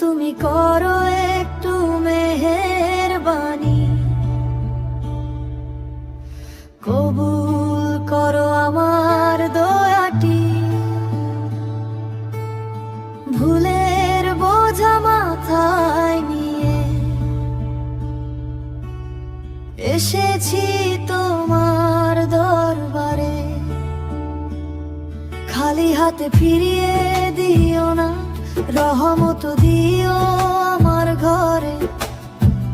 তুমি করো একটু মেহেরবানি, কবুল করো আমার দয়াটি। ভুলের বোঝা মাথায় নিয়ে এসেছি তোমার দরবারে। খালি হাতে ফিরিয়ে দিও না, রহমত দিও আমার ঘরে।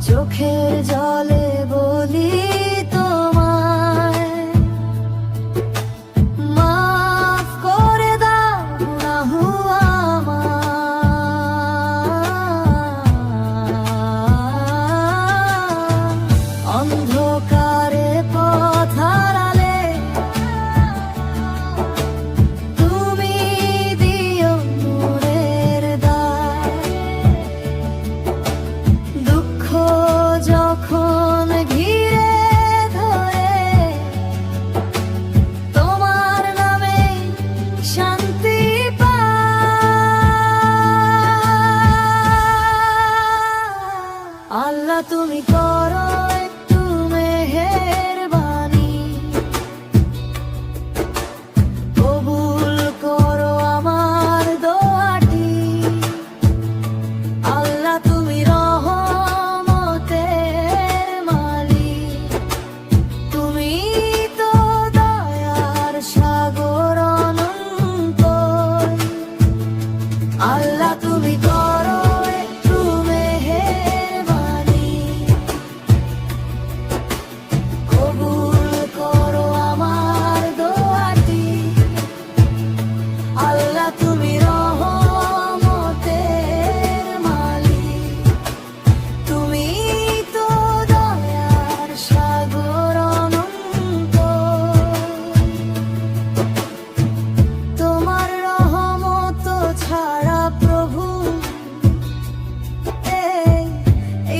চোখের জলে বলি তোমায়, মাফ করে দাও গুনাহ আমার। অন্ধকারে পথ হারালে তুমি দিও নূরের দ্বার। দুঃখ যখন ঘিরে ধরে তোমার নামে শান্তি পাই। আল্লাহ তুমি করো একটু মেহেরবানি, কবুল করো আমার দোয়াটি। আল্লাহ তুমি রহমতের মালিক, তুমি তো দয়ার সাগর অনন্ত। আল্লাহ তুমি করো একটু মেহেরবানি, কবুল করো আমার দোয়াটি। আল্লাহ তুমি রহমতের মালিক, তুমি তো দয়ার সাগর অনন্ত। তোমার রহমত ছাড়া প্রভু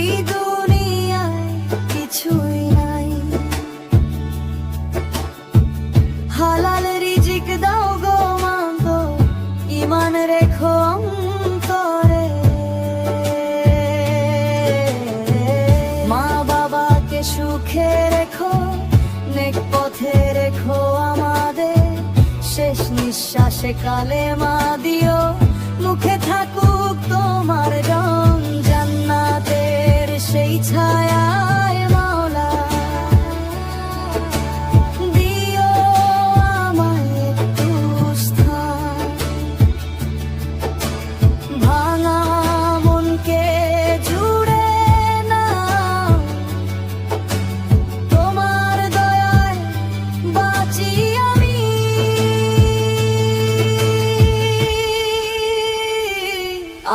এই দুনিয়ায় কিছুই নাই। হালাল রিজিক দাও গো মাগো, ঈমান রেখো অন্তরে। মা বাবাকে সুখে রেখো, নেক পথে রেখো আমাদের। শেষ নিঃশ্বাসে কালেমা দিও, মুখে থাকুক তোমার রং। জান্নাতের সেই ছায়ায় মাওলা দিও আমায় একটু স্থান। ভাঙা মনকে জুড়ে নাও, তোমার দয়ায় বাঁচি আমি।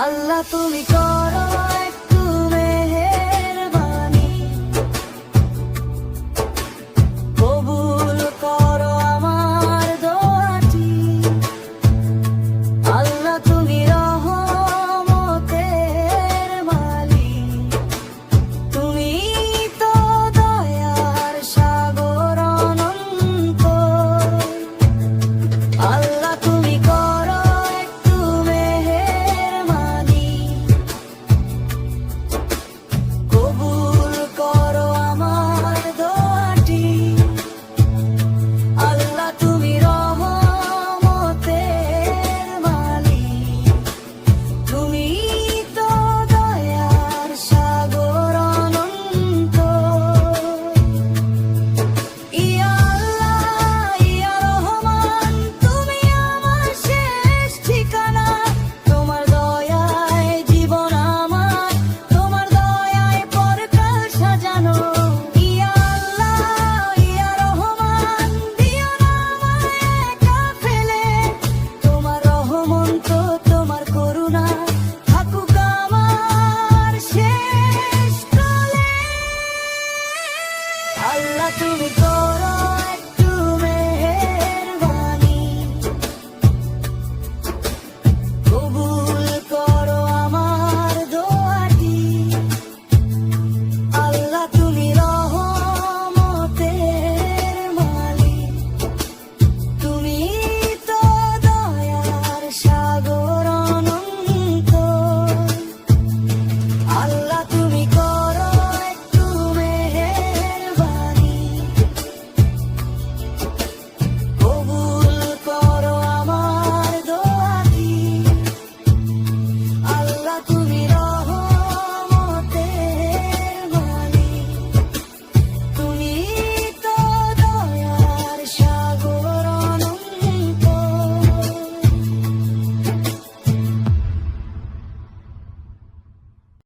আল্লাহ তুমি করো একটু মেহেরবানি, কবুল করো আমার দোয়াটি। আল্লাহ তুমি রহমতের মালিক, তুমি তো দয়ার সাগর অনন্ত। আল্লাহ তুমি করো একটু মেহেরবানি, কবুল করো আমার দোয়াটি। আল্লাহ তুমি রহমতের মালিক, তুমি তো দয়ার সাগর অনন্ত। ইয়া আল্লাহ ইয়া রহমান, তুমি আমার শেষ ঠিকানা। তোমার দয়ায় জীবন আমার, তোমার দয়ায় পরকাল সাজানো। ইয়া আল্লাহ ইয়া রহমান, দিও না আমায় একা ফেলে। তোমার রহমত তোমার করুণা থাকুক আমার শেষ কালে। আল্লাহ তুমি